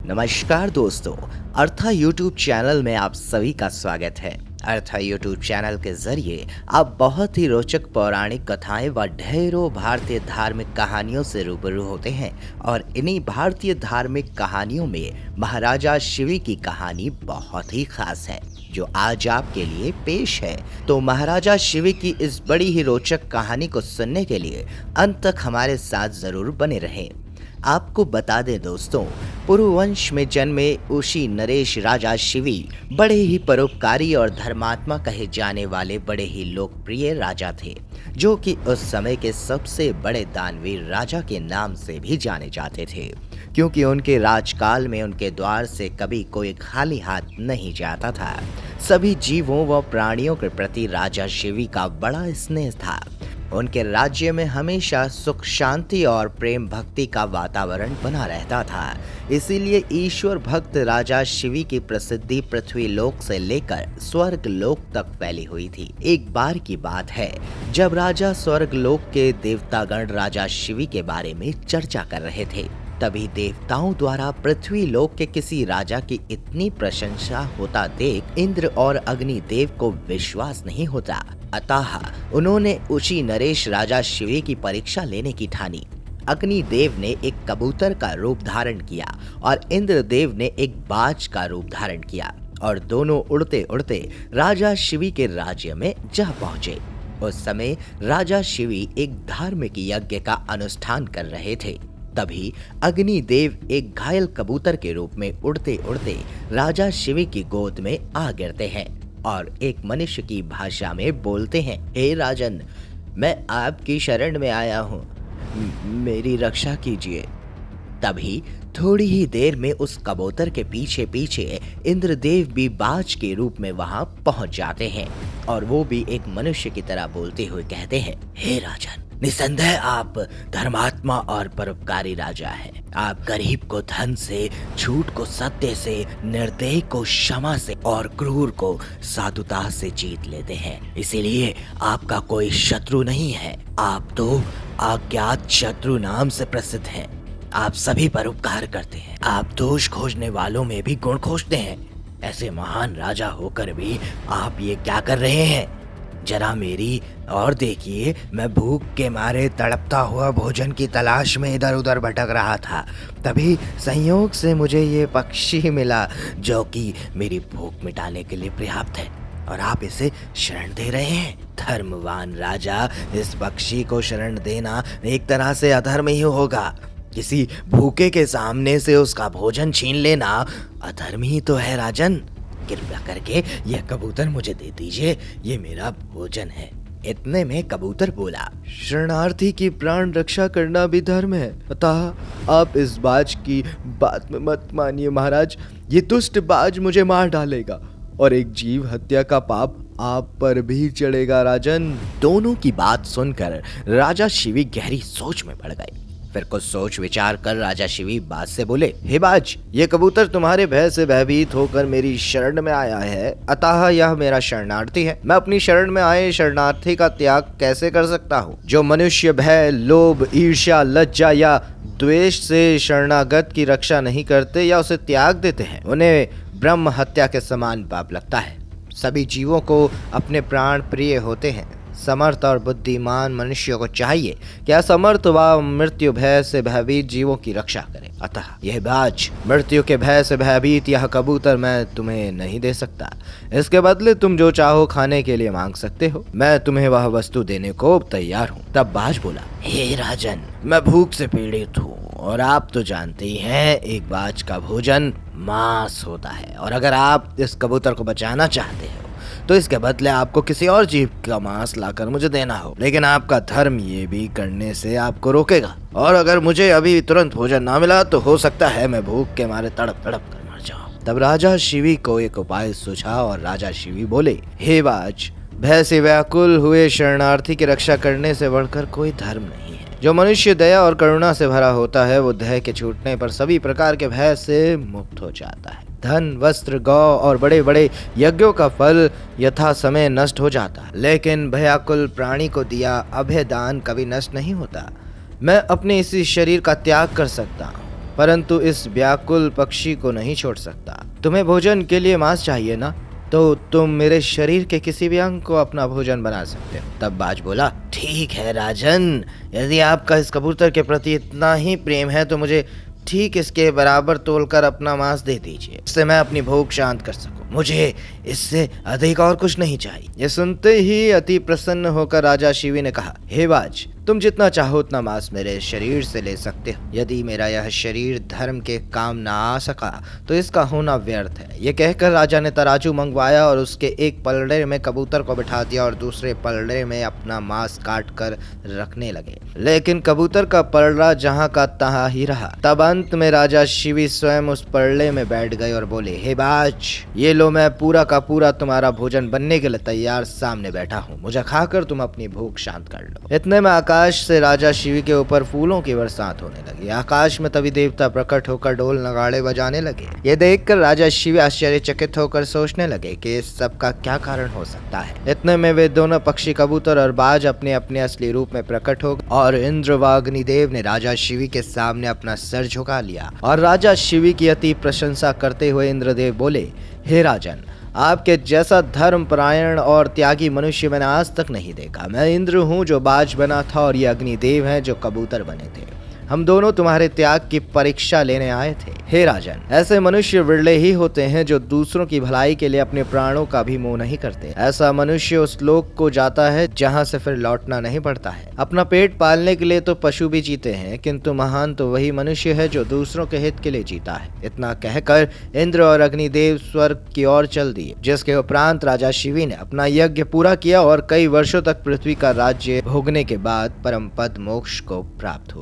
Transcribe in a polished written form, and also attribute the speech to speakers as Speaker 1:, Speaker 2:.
Speaker 1: नमस्कार दोस्तों, अर्था YouTube channel में आप सभी का स्वागत है। अर्था यूट्यूब चैनल के जरिए आप बहुत ही रोचक पौराणिक कथाएं व ढेरों भारतीय धार्मिक कहानियों से रूबरू होते हैं और इन्हीं भारतीय धार्मिक कहानियों में महाराजा शिवी की कहानी बहुत ही खास है जो आज आपके लिए पेश है। तो महाराजा शिवी की इस बड़ी ही रोचक कहानी को सुनने के लिए अंत तक हमारे साथ जरूर बने रहें। आपको बता दें दोस्तों, पुरुवंश में जन्मे ऋषि नरेश राजा शिवी बड़े ही परोपकारी और धर्मात्मा कहे जाने वाले बड़े ही लोकप्रिय राजा थे, जो कि उस समय के सबसे बड़े दानवीर राजा के नाम से भी जाने जाते थे, क्योंकि उनके राजकाल में उनके द्वार से कभी कोई खाली हाथ नहीं जाता था। सभी जीवों व प्राणियों के प्रति राजा शिवी का बड़ा स्नेह था। उनके राज्य में हमेशा सुख शांति और प्रेम भक्ति का वातावरण बना रहता था। इसीलिए ईश्वर भक्त राजा शिवी की प्रसिद्धि पृथ्वी लोक से लेकर स्वर्ग लोक तक फैली हुई थी। एक बार की बात है जब राजा स्वर्ग लोक के देवतागण राजा शिवी के बारे में चर्चा कर रहे थे, तभी देवताओं द्वारा पृथ्वी लोक के किसी राजा की इतनी प्रशंसा होता देख इंद्र और अग्निदेव को विश्वास नहीं होता। अतः उन्होंने ऋषि नरेश राजा शिवी की परीक्षा लेने की ठानी। अग्निदेव ने एक कबूतर का रूप धारण किया और इंद्रदेव ने एक बाज का रूप धारण किया और दोनों उड़ते उड़ते राजा शिवी के राज्य में जा पहुंचे। उस समय राजा शिवी एक धार्मिक यज्ञ का अनुष्ठान कर रहे थे। तभी अग्निदेव एक घायल कबूतर के रूप में उड़ते उड़ते राजा शिवी की गोद में आ गिरते हैं और एक मनुष्य की भाषा में बोलते हैं, हे राजन, मैं आपकी शरण में आया हूँ, मेरी रक्षा कीजिए। तभी थोड़ी ही देर में उस कबूतर के पीछे पीछे इंद्रदेव भी बाज के रूप में वहां पहुंच जाते हैं और वो भी एक मनुष्य की तरह बोलते हुए कहते हैं, हे राजन, निसंदेह आप धर्मात्मा और परोपकारी राजा हैं। आप गरीब को धन से, झूठ को सत्य से, निर्दयी को क्षमा से और क्रूर को साधुता से जीत लेते हैं। इसीलिए आपका कोई शत्रु नहीं है। आप तो अज्ञात शत्रु नाम से प्रसिद्ध हैं। आप सभी पर उपकार करते हैं। आप दोष खोजने वालों में भी गुण खोजते हैं। ऐसे महान राजा होकर भी आप ये क्या कर रहे हैं? जरा मेरी और देखिए, मैं भूख के मारे तड़पता हुआ भोजन की तलाश में इधर उधर भटक रहा था। तभी संयोग से मुझे ये पक्षी मिला जो कि मेरी भूख मिटाने के लिए पर्याप्त है और आप इसे शरण दे रहे हैं। धर्मवान राजा, इस पक्षी को शरण देना एक तरह से अधर्म ही होगा। किसी भूखे के सामने से उसका भोजन छीन लेना अधर्म ही तो है। राजन, कृपया करके यह कबूतर मुझे दे दीजिए, ये मेरा भोजन है। इतने में कबूतर बोला,
Speaker 2: शरणार्थी की प्राण रक्षा करना भी धर्म है, अतः आप इस बाज की बात में मत मानिए महाराज। ये दुष्ट बाज मुझे मार डालेगा और एक जीव हत्या का पाप आप पर भी चढ़ेगा। राजन,
Speaker 1: दोनों की बात सुनकर राजा शिवी गहरी सोच में पड़ गए। फिर कुछ सोच विचार कर राजा शिवी बाज से बोले,
Speaker 2: हे बाज, ये कबूतर तुम्हारे भय से भयभीत होकर मेरी शरण में आया है, अतः यह मेरा शरणार्थी है। मैं अपनी शरण में आए शरणार्थी का त्याग कैसे कर सकता हूँ? जो मनुष्य भय, लोभ, ईर्ष्या, लज्जा या द्वेष से शरणागत की रक्षा नहीं करते या उसे त्याग देते हैं, उन्हें ब्रह्म हत्या के समान पाप लगता है। सभी जीवों को अपने प्राण प्रिय होते हैं। समर्थ और बुद्धिमान मनुष्यों को चाहिए कि असमर्थ व मृत्यु भय से भयभीत जीवों की रक्षा करें। अतः यह बाज, मृत्यु के भय से भयभीत यह कबूतर मैं तुम्हें नहीं दे सकता। इसके बदले तुम जो चाहो खाने के लिए मांग सकते हो। मैं तुम्हें वह वस्तु देने को तैयार हूँ।
Speaker 1: तब बाज बोला, हे राजन, मैं भूख से पीड़ित हूँ और आप तो जानते ही हैं एक बाज का भोजन मांस होता है, और अगर आप इस कबूतर को बचाना चाहते हो तो इसके बदले आपको किसी और जीव का मांस लाकर मुझे देना हो। लेकिन आपका धर्म ये भी करने से आपको रोकेगा, और अगर मुझे अभी तुरंत भोजन ना मिला तो हो सकता है मैं भूख के मारे तड़प तड़प कर मर जाऊं। तब राजा शिवी को एक उपाय सूझा और राजा शिवी बोले, हे बाज, भय से व्याकुल हुए शरणार्थी की रक्षा करने से बढ़कर कोई धर्म नहीं है। जो मनुष्य दया और करुणा से भरा होता है वो दया के छूटने पर सभी प्रकार के भय से मुक्त हो जाता है। धन, वस्त्र, गौ और बड़े बड़े यज्ञों का फल यथा समय नष्ट हो जाता है, लेकिन भयाकुल प्राणी को दिया अभय दान कभी नष्ट नहीं होता। मैं अपने इसी शरीर का त्याग कर सकता हूँ
Speaker 2: परंतु इस व्याकुल पक्षी को नहीं छोड़ सकता। तुम्हें भोजन के लिए मांस चाहिए ना, तो तुम मेरे शरीर के किसी भी अंग को अपना भोजन बना सकते हो। तब बाज बोला, ठीक है राजन, यदि आपका इस कबूतर के प्रति इतना ही प्रेम है तो मुझे ठीक इसके बराबर तोलकर अपना मांस दे दीजिए, इससे मैं अपनी भूख शांत कर सकूं। मुझे इससे अधिक और कुछ नहीं चाहिए। ये सुनते ही अति प्रसन्न होकर राजा शिवी ने कहा, हे बाज, तुम जितना चाहो उतना मांस मेरे शरीर से ले सकते हो। यदि मेरा यह शरीर धर्म के काम ना आ सका तो इसका होना व्यर्थ है। ये कहकर राजा ने तराजू मंगवाया और उसके एक पलड़े में कबूतर को बिठा दिया और दूसरे पलड़े में अपना मांस काट कर रखने लगे। लेकिन कबूतर का पलड़ा जहाँ का तहाँ ही रहा। तब अंत में राजा शिवी स्वयं उस पलड़े में बैठ गए और बोले, हे बाज, ये लो, मैं पूरा का पूरा तुम्हारा भोजन बनने के लिए तैयार सामने बैठा हूँ। मुझे खाकर तुम अपनी भूख शांत कर लो। इतने में आकाश से राजा शिवी के ऊपर फूलों की बरसात होने लगी। आकाश में तभी देवता प्रकट होकर ढोल नगाड़े बजाने लगे। ये देखकर राजा शिवी आश्चर्यचकित होकर सोचने लगे कि इस सब का क्या कारण हो सकता है। इतने में वे दोनों पक्षी, कबूतर और बाज, अपने अपने असली रूप में प्रकट हो गए और इंद्र व अग्निदेव ने राजा शिवी के सामने अपना सर झुका लिया। और राजा शिवी की अति प्रशंसा करते हुए इंद्रदेव बोले, हे राजन, आपके जैसा धर्मपरायण और त्यागी मनुष्य मैंने आज तक नहीं देखा। मैं इंद्र हूँ जो बाज बना था और ये अग्निदेव हैं जो कबूतर बने थे। हम दोनों तुम्हारे त्याग की परीक्षा लेने आए थे। हे राजन, ऐसे मनुष्य विरले ही होते हैं जो दूसरों की भलाई के लिए अपने प्राणों का भी मोह नहीं करते। ऐसा मनुष्य उस लोक को जाता है जहाँ से फिर लौटना नहीं पड़ता है। अपना पेट पालने के लिए तो पशु भी जीते हैं, किंतु महान तो वही मनुष्य है जो दूसरों के हित के लिए जीता है। इतना कहकर इंद्र और अग्निदेव स्वर्ग की ओर चल दिए, जिसके उपरांत राजा शिवी ने अपना यज्ञ पूरा किया और कई वर्षों तक पृथ्वी का राज्य भोगने के बाद परम पद मोक्ष को प्राप्त हुआ।